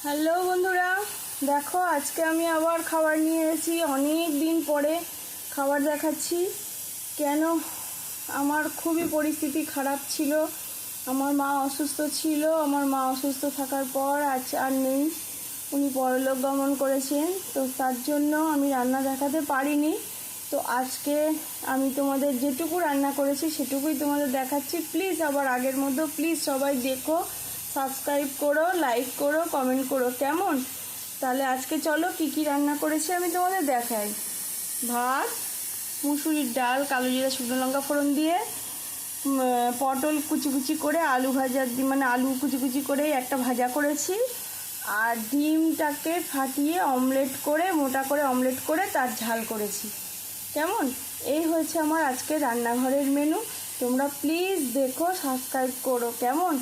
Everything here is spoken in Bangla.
হ্যালো বন্ধুরা, দেখো আজকে আমি আবার খাবার নিয়ে এসেছি। অনেক দিন পরে খাবার দেখাচ্ছি। কেন? আমার খুবই পরিস্থিতি খারাপ ছিল। আমার মা অসুস্থ ছিল। আমার মা অসুস্থ থাকার পর আজ আর নেই, উনি পরলোক গমন করেছেন। তো তার জন্য আমি রান্না দেখাতে পারিনি। তো আজকে আমি তোমাদের যেটুকু রান্না করেছি সেটুকুই তোমাদের দেখাচ্ছি। প্লিজ আবার আগের মতো প্লিজ সবাই দেখো, সাবস্ক্রাইব করো, লাইক করো, কমেন্ট করো, কেমন? তাহলে আজকে চলো কি কি রান্না করেছি আমি তোমাদের দেখাই। ভাত, মুসুরির ডাল, কালো জিরা শুকনো লঙ্কা ফোড়ন দিয়ে, পটল কুচি কুচি করে, আলু ভাজা মানে আলু কুচি কুচি করে একটা ভাজা করেছি, আর ডিমটাকে ফাটিয়ে অমলেট করে, মোটা করে অমলেট করে তার ঝাল করেছি। কেমন? এই হয়েছে আমার আজকে রান্নাঘরের মেনু। তোমরা প্লিজ দেখো, সাবস্ক্রাইব করো, কেমন?